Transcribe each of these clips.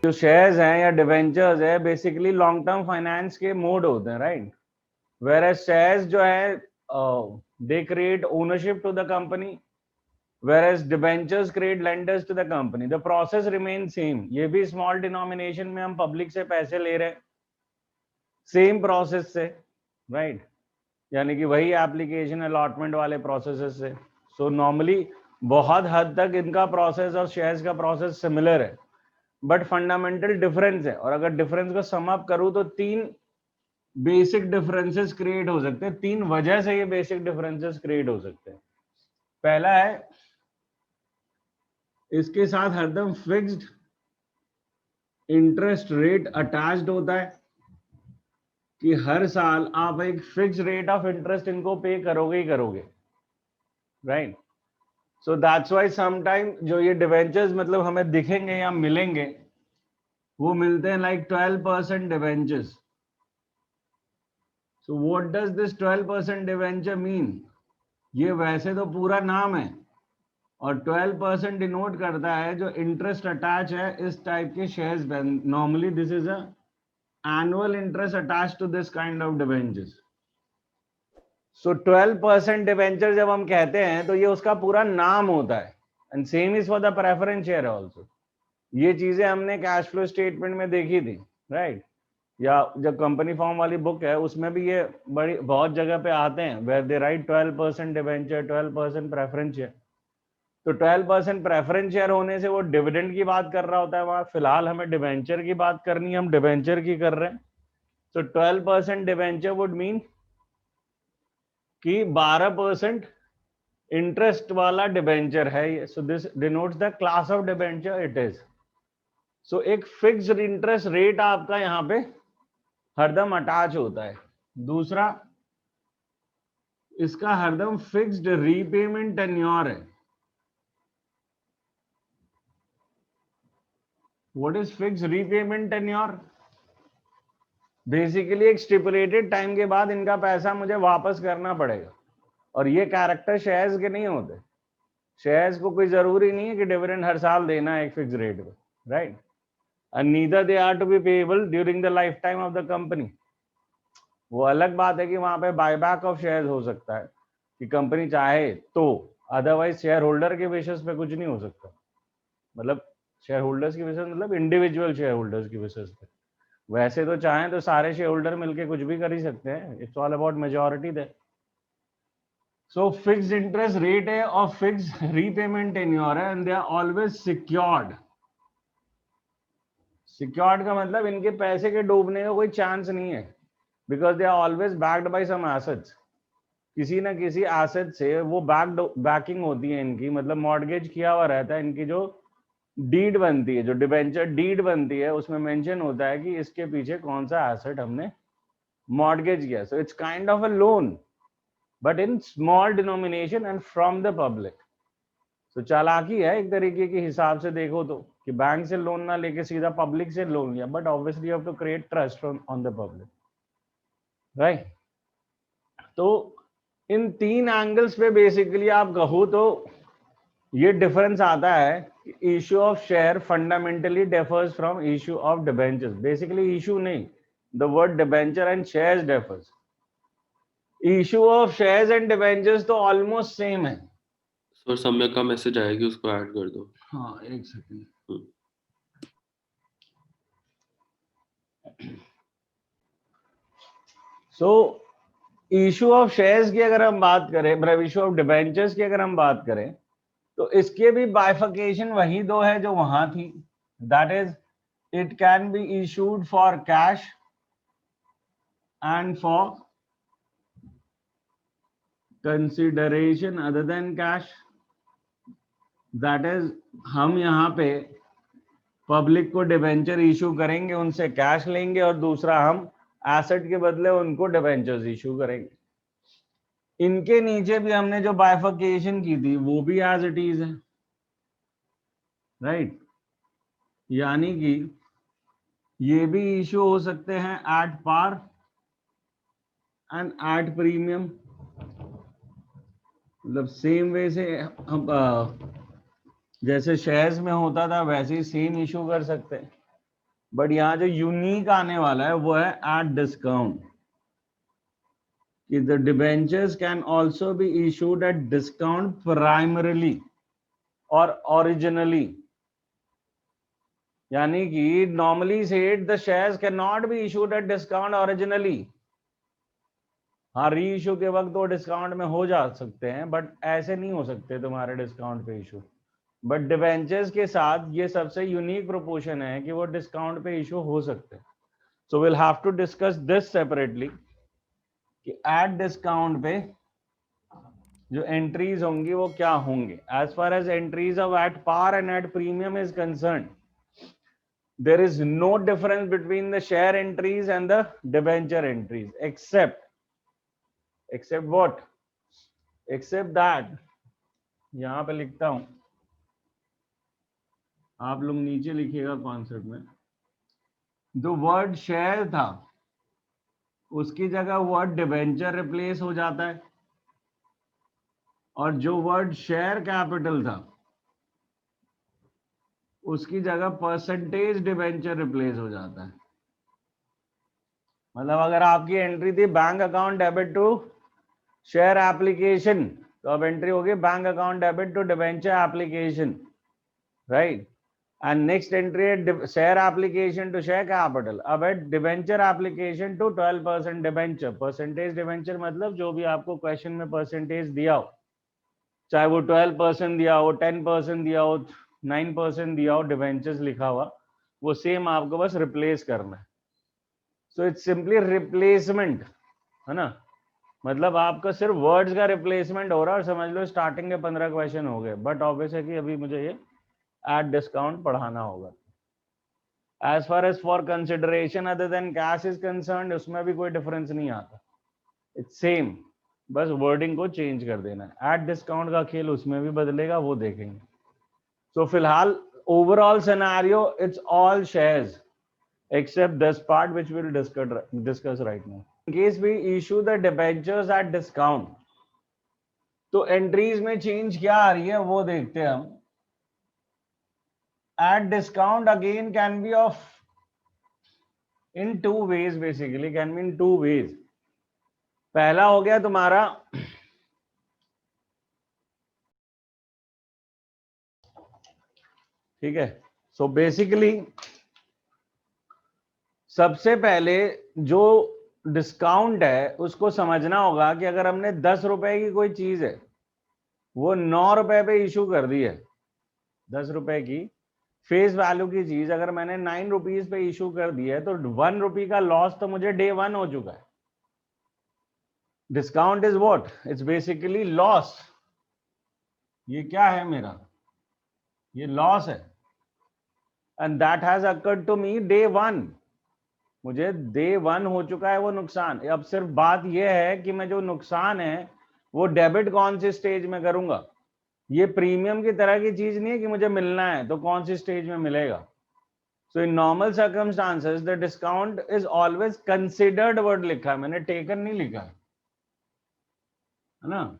जो शेयर्स हैं या डिवेंचर्स है बेसिकली लॉन्ग टर्म फाइनेंस के मोड होते हैं, राइट। वेयर एज शेयर्स जो है they create ownership to the company, whereas debentures create lenders to the company. The process remains same. ये भी small denomination में हम public से पैसे ले रहे हैं, same process से, right? यानी कि वही application allotment वाले processes से. So normally बहुत हद तक इनका process और shares का process similar है, but fundamental difference है. और अगर difference को sum up करूँ तो तीन basic differences create हो सकते हैं, तीन वजह से ये basic differences create हो सकते हैं. पहला है इसके साथ हरदम फिक्स्ड इंटरेस्ट रेट अटैच्ड होता है कि हर साल आप एक फिक्स रेट ऑफ इंटरेस्ट इनको पे करोगे ही करोगे, right. So that's why sometime जो ये डिवेंचर्स मतलब हमें दिखेंगे या मिलेंगे वो मिलते हैं like 12% debentures. So what does this 12% debenture mean? ये वैसे तो पूरा नाम है और 12% डिनोट करता है जो इंटरेस्ट अटैच है इस टाइप के शेयर्स पे. Normally this is a annual interest attached to this kind of debentures. So 12% debenture जब हम कहते हैं तो ये उसका पूरा नाम होता है. And same is for the preference share also. ये चीजें हमने कैश फ्लो स्टेटमेंट में देखी थी, राइट या जब कंपनी फॉर्म वाली बुक है उसमें भी ये बड़ी बहुत जगह पे आते हैं where they write 12% debenture, 12% preference share. तो 12% प्रेफरेंस शेयर होने से वो डिविडेंड की बात कर रहा होता है वहां. फिलहाल हमें डिवेंचर की बात करनी है, हम डिवेंचर की कर रहे हैं. तो 12% डिवेंचर वुड मीन कि 12% इंटरेस्ट वाला डिवेंचर है ये. So this denotes the class of debenture it is. सो एक फिक्स्ड इंटरेस्ट रेट आपका यहाँ पे हरदम अटैच होता है. दूसरा इसका हरदम फिक्स्ड रीपेमेंट टेन्योर है. What is fixed repayment tenure? Basically एक स्टिपुलेटेड टाइम के बाद इनका पैसा मुझे वापस करना पड़ेगा. और ये कैरेक्टर शेयर्स के नहीं होते. शेयर्स को कोई जरूरी नहीं है कि डिविडेंड हर साल देना है एक फिक्स रेट पे, right. And neither they are to be payable during the life time of the company. वो अलग बात है कि वहां पे बायबैक ऑफ शेयर्स हो सकता है कि कंपनी चाहे तो, अदरवाइज शेयर होल्डर के बेसिस पे कुछ नहीं हो सकता. मतलब शेयर होल्डर्स की बेसिस मतलब इंडिविजुअल शेयर होल्डर्स की बेसिस पे. वैसे तो चाहें तो सारे शेयर होल्डर मिलके कुछ भी कर ही सकते हैं. It's all about majority they. So fixed interest rate है और फिक्स्ड रीपेमेंट टेन्योर है and they are always secured. Secured का मतलब इनके पैसे के डूबने का कोई चांस नहीं है because they are always backed by some assets. किसी ना किसी एसेट से वो बैकिंग होती है इनकी. मतलब मॉर्गेज किया हुआ रहता है. इनकी जो डीड बनती है, जो डिबेंचर डीड बनती है उसमें मेंशन होता है कि इसके पीछे कौन सा एसेट हमने मॉर्गेज किया. So it's kind of a loan but in small denomination and from the public. तो चालाकी है एक तरीके के हिसाब से देखो तो कि बैंक से लोन ना लेके सीधा पब्लिक से लोन लिया. But obviously you have to create trust on the public, right. तो इन तीन एंगल्स पे बेसिकली आप कहो तो ये डिफरेंस आता है कि issue of share fundamentally differs from issue of debentures. Basically issue नहीं, the word debenture and shares differs. Issue of shares and debentures तो ऑलमोस्ट सेम है. सर सम्यक का मैसेज आएगी, उसको ऐड कर दो. हाँ एक second. So issue of shares की अगर हम बात करें, मतलब इश्यू ऑफ डिबेंचर्स की अगर हम बात करें तो इसके भी बाइफिकेशन वही दो है जो वहां थी. That is it can be issued for cash and for consideration other than cash. That is हम यहाँ पे पब्लिक को डिबेंचर इशू करेंगे, उनसे कैश लेंगे और दूसरा हम एसेट के बदले उनको डिबेंचर्स इशू करेंगे. इनके नीचे भी हमने जो बाइफिकेशन की थी वो भी एज इट इज है, राइट. यानी कि ये भी इशू हो सकते हैं at par and at premium. मतलब सेम वे से हम जैसे शेयर्स में होता था वैसे ही सेम इशू कर सकते हैं. बट यहाँ जो यूनिक आने वाला है वो है एट डिस्काउंट, कि the debentures can also be issued at discount primarily और ओरिजिनली, यानी कि normally said the shares can not be issued at discount originally. हाँ, री इशू के वक्त वो डिस्काउंट में हो जा सकते हैं, बट ऐसे नहीं हो सकते तुम्हारे डिस्काउंट पे इशू। बट डिबेंचर्स के साथ ये सबसे यूनिक प्रोपोर्शन है कि वो डिस्काउंट पे इशू हो सकते हैं। So will have to discuss this separately कि एट डिस्काउंट पे जो एंट्रीज होंगी वो क्या होंगे। As far as entries of at par and at premium is concern, there is no difference between the share entries and the debenture entries, except what, except that, यहां पे लिखता हूं, आप लोग नीचे लिखिएगा कॉन्सेप्ट में, जो वर्ड शेयर था उसकी जगह वर्ड डिबेंचर रिप्लेस हो जाता है, और जो वर्ड शेयर कैपिटल था उसकी जगह परसेंटेज डिबेंचर रिप्लेस हो जाता है। मतलब अगर आपकी एंट्री थी bank account debit to share application, तो अब एंट्री होगी bank account debit to debenture application, right. And next entry है share application to share capital, अब है debenture application to 12% debenture. Percentage debenture मतलब जो भी आपको क्वेश्चन में परसेंटेज दिया हो, चाहे वो 12% दिया हो, 10% दिया हो, 9% दिया हो, डिबेंचर्स लिखा हुआ, वो सेम आपको बस रिप्लेस करना है। सो इट्स सिंपली रिप्लेसमेंट, है ना। मतलब आपका सिर्फ वर्ड्स का रिप्लेसमेंट हो रहा है, और समझ लो स्टार्टिंग के 15 क्वेश्चन हो गए। बट ऑब्वियस है कि अभी मुझे ये एट डिस्काउंट पढ़ाना होगा। As far as for consideration other than cash is concerned, उसमें भी कोई डिफरेंस नहीं आता, इट्स सेम, बस वर्डिंग को चेंज कर देना है। एट डिस्काउंट का खेल उसमें भी बदलेगा, वो देखेंगे। सो फिलहाल overall scenario it's all shares except this part which we'll discuss right now. In case we issue the debentures at discount, तो एंट्रीज में चेंज क्या आ रही है वो देखते हैं हम। at discount again can be of in two ways, basically can be in two ways. पहला हो गया तुम्हारा ठीक है। सो बेसिकली सबसे पहले जो डिस्काउंट है उसको समझना होगा कि अगर हमने 10 रुपए की कोई चीज है वो 9 रुपए पे इशू कर दी है, 10 रुपए की फेस वैल्यू की चीज अगर मैंने 9 रुपीज पे इशू कर दी है, तो 1 रुपी का लॉस तो मुझे डे 1 हो चुका है। Discount is what, it's basically loss. ये क्या है मेरा, ये लॉस है, and that has occurred to me day 1। मुझे डे 1 हो चुका है वो नुकसान। अब सिर्फ बात यह है कि मैं जो नुकसान है वो डेबिट कौन सी स्टेज में करूंगा। ये प्रीमियम की तरह की चीज नहीं है कि मुझे मिलना है तो कौन सी स्टेज में मिलेगा। So in normal circumstances the discount is always considered, word लिखा है मैंने, टेकन नहीं लिखा है ना।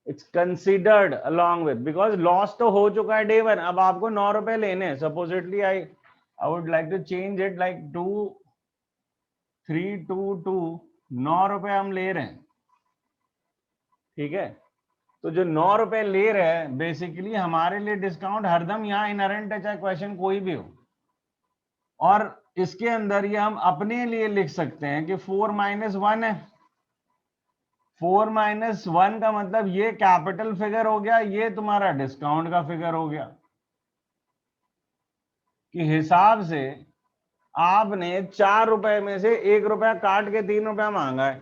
It's considered along with, because loss तो हो चुका है डे 1। अब आपको 9 रुपए लेने, supposedly I would like to change it like 2322, 9 रुपए हम ले रहे हैं, ठीक है। तो जो 9 रुपए ले रहे हैं बेसिकली हमारे लिए डिस्काउंट हरदम यहाँ इनहेरेंट है, चाहे क्वेश्चन कोई भी हो। और इसके अंदर ये हम अपने लिए लिख सकते हैं कि 4 - 1 है। 4 - 1 का मतलब ये कैपिटल फिगर हो गया, ये तुम्हारा डिस्काउंट का फिगर हो गया। कि हिसाब से आपने 4 रुपए में से 1 रुपया काट के 3 रुपया मांगा है,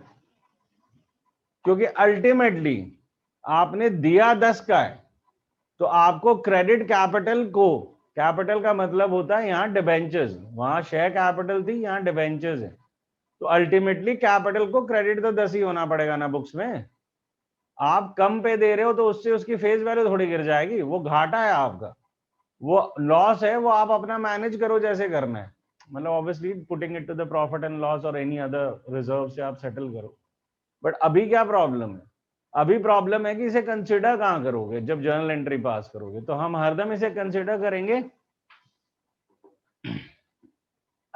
क्योंकि अल्टीमेटली आपने दिया 10 का है, तो आपको क्रेडिट कैपिटल को, कैपिटल का मतलब होता है यहाँ डिबेंचर्स, वहां शेयर कैपिटल थी, यहाँ डिबेंचर्स है, तो अल्टीमेटली कैपिटल को क्रेडिट तो 10 ही होना पड़ेगा ना बुक्स में। आप कम पे दे रहे हो तो उससे उसकी फेस वैल्यू थोड़ी गिर जाएगी, वो घाटा है आपका, वो लॉस है, वो आप अपना मैनेज करो जैसे करना है। मतलब obviously putting it to the profit and loss और एनी अदर रिजर्व से आप सेटल करो। बट अभी क्या प्रॉब्लम है, अभी प्रॉब्लम है कि इसे कंसिडर कहां करोगे जब जर्नल एंट्री पास करोगे। तो हम हरदम इसे कंसिडर करेंगे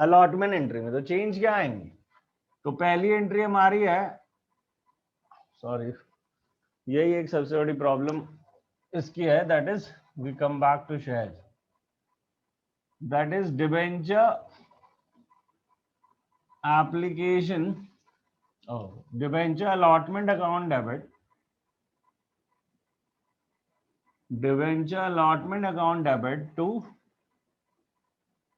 अलॉटमेंट एंट्री में, तो चेंज क्या आएंगे? तो पहली एंट्री हमारी है, सॉरी यही एक सबसे बड़ी प्रॉब्लम इसकी है, that is we come back to share, that is debenture application, debenture allotment account debit, debenture allotment account debit to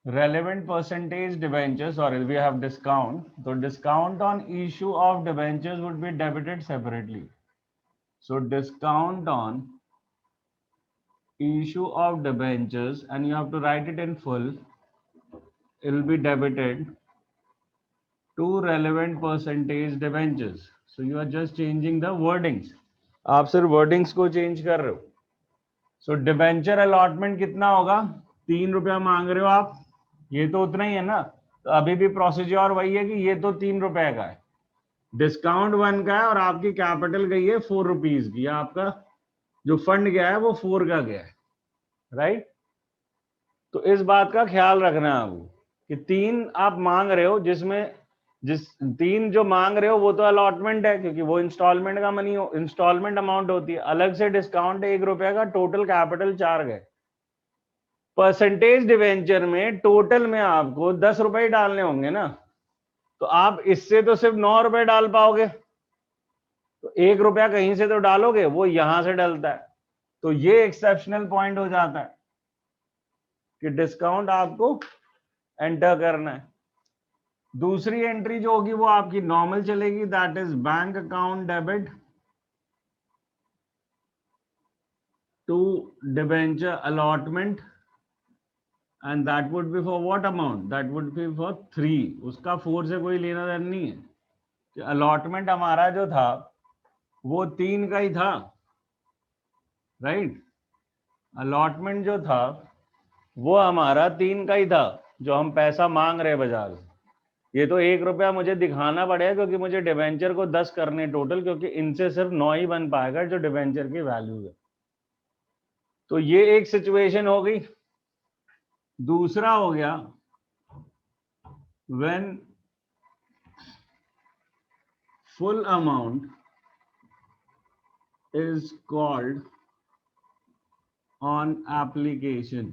relevant percentage debentures, sorry we have discount, so discount on issue of debentures would be debited separately. So discount on issue of debentures, and you have to write it in full, it will be debited to relevant percentage debentures. So you are just changing the wordings, आप सिर्फ wordings को change कर रहे हो. So debenture allotment कितना होगा? 3 रुपया मांग रहे हो आप, ये तो उतना ही है ना, तो अभी भी प्रोसीजर वही है कि ये तो 3 रुपए का है, डिस्काउंट 1 का है और आपकी कैपिटल गई है 4 रुपीज की, आपका जो फंड गया है वो 4 का गया है, राइट? तो इस बात का ख्याल रखना है आपको कि 3 आप मांग रहे हो, जिसमें जिस 3 जो मांग रहे हो वो तो अलॉटमेंट है, क्योंकि वो इंस्टॉलमेंट का मनी हो, इंस्टॉलमेंट अमाउंट होती है, अलग से डिस्काउंट 1 रुपए का, टोटल कैपिटल 4 गए. परसेंटेज डिवेंचर में टोटल में आपको 10 रुपए डालने होंगे ना, तो आप इससे तो सिर्फ 9 रुपए डाल पाओगे, तो 1 रुपया कहीं से तो डालोगे, वो यहां से डलता है. तो ये एक्सेप्शनल पॉइंट हो जाता है कि डिस्काउंट आपको एंटर करना है. दूसरी एंट्री जो होगी वो आपकी नॉर्मल चलेगी, that is bank account debit to debenture allotment, and that would be for what amount? That would be for 3. उसका 4 से कोई लेना देना नहीं है कि अलॉटमेंट हमारा जो था वो 3 का ही था, राइट? अलॉटमेंट जो था वो हमारा 3 का ही था, जो हम पैसा मांग रहे बाजार से. ये तो 1 रुपया मुझे दिखाना पड़ेगा क्योंकि मुझे डिबेंचर को 10 करने टोटल, क्योंकि इनसे सिर्फ 9 ही बन पाएगा जो डिबेंचर की वैल्यू है. तो ये एक सिचुएशन हो गई. दूसरा हो गया when full amount is called on application,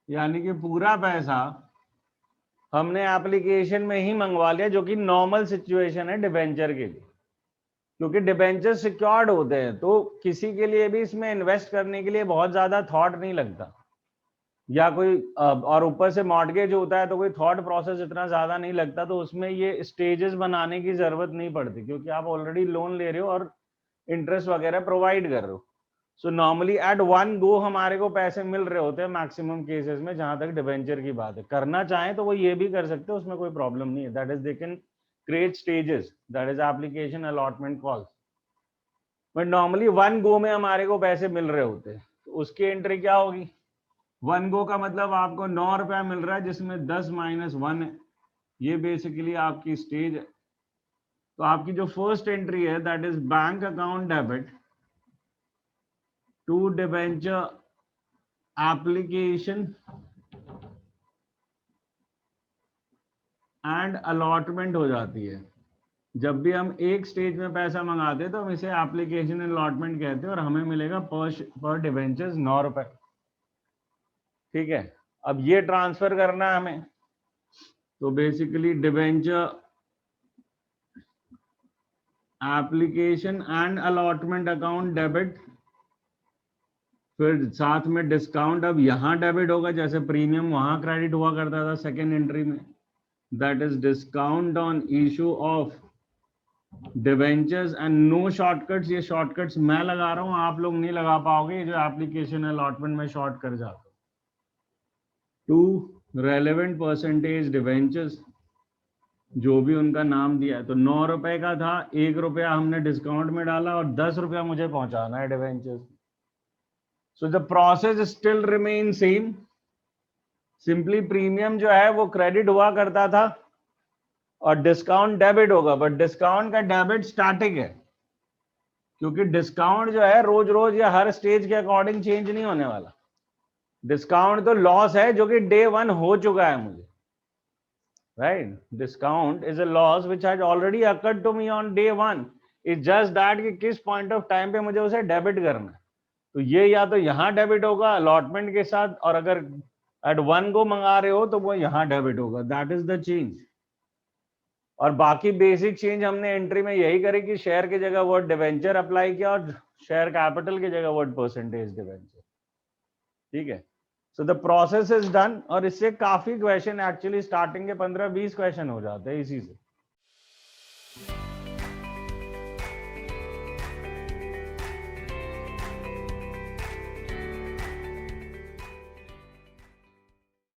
यानी कि पूरा पैसा हमने एप्लीकेशन में ही मंगवा लिया, जो कि नॉर्मल सिचुएशन है डिबेंचर के लिए, क्योंकि डिबेंचर सिक्योर्ड होते हैं, तो किसी के लिए भी इसमें इन्वेस्ट करने के लिए बहुत ज्यादा थॉट नहीं लगता, या कोई और ऊपर से मॉर्गेज होता है तो कोई थॉट प्रोसेस इतना ज्यादा नहीं लगता, तो उसमें ये स्टेजेस बनाने की जरूरत नहीं पड़ती, क्योंकि आप ऑलरेडी लोन ले रहे हो और इंटरेस्ट वगैरह प्रोवाइड कर रहे हो. So normally at one go हमारे को पैसे मिल रहे होते हैं मैक्सिमम केसेस में, जहां तक डिबेंचर की बात है. करना चाहें तो वो ये भी कर सकते हैं, उसमें कोई प्रॉब्लम नहीं है. That is they can create stages, that is application allotment calls, but normally one go में हमारे को पैसे मिल रहे होते हैं. तो उसकी एंट्री क्या होगी? वन गो का मतलब आपको 9 रुपया मिल रहा है, जिसमें 10 - 1 है, ये बेसिकली आपकी स्टेज है. तो आपकी जो फर्स्ट एंट्री है that is bank account debit to debenture application and allotment हो जाती है. जब भी हम एक स्टेज में पैसा मंगाते हैं तो हम इसे एप्लीकेशन अलॉटमेंट कहते हैं, और हमें मिलेगा पर डिबेंचर्स 9 रुपए. ठीक है, अब ये ट्रांसफर करना है हमें, तो basically debenture application and allotment account debit, फिर साथ में डिस्काउंट अब यहां डेबिट होगा, जैसे प्रीमियम वहां क्रेडिट हुआ करता था सेकेंड एंट्री में, that is discount on issue of debentures and no shortcuts. ये शॉर्टकट्स मैं लगा रहा हूं, आप लोग नहीं लगा पाओगे, ये जो एप्लीकेशन अलॉटमेंट में शॉर्ट कर जाता. टू रेलेवेंट परसेंटेज डिबेंचर्स, जो भी उनका नाम दिया है, तो 9 रुपए का था, 1 रुपया हमने डिस्काउंट में डाला और 10 रुपया मुझे पहुंचाना है debentures. So the process still remain same, simply premium जो है वो क्रेडिट हुआ करता था और डिस्काउंट डेबिट होगा, बट डिस्काउंट का डेबिट स्टैटिक है, क्योंकि डिस्काउंट जो है रोज रोज या हर स्टेज के अकॉर्डिंग चेंज नहीं होने वाला. डिस्काउंट तो लॉस है जो कि डे 1 हो चुका है मुझे, right? Discount is a loss which has already occurred to me on day 1. It's just that कि किस पॉइंट ऑफ टाइम पे मुझे उसे डेबिट करना है. तो ये या तो यहाँ डेबिट होगा अलॉटमेंट के साथ, और अगर एट 1 को मंगा रहे हो तो वो यहाँ डेबिट होगा. That is the change. और बाकी बेसिक चेंज हमने एंट्री में यही करी कि शेयर की जगह वर्ड डिवेंचर अप्लाई किया और शेयर कैपिटल की जगह वर्ड परसेंटेज डिवेंचर. ठीक है, so the process is done. और इससे काफी क्वेश्चन एक्चुअली स्टार्टिंग के 15-20 क्वेश्चन हो जाते हैं इसी से.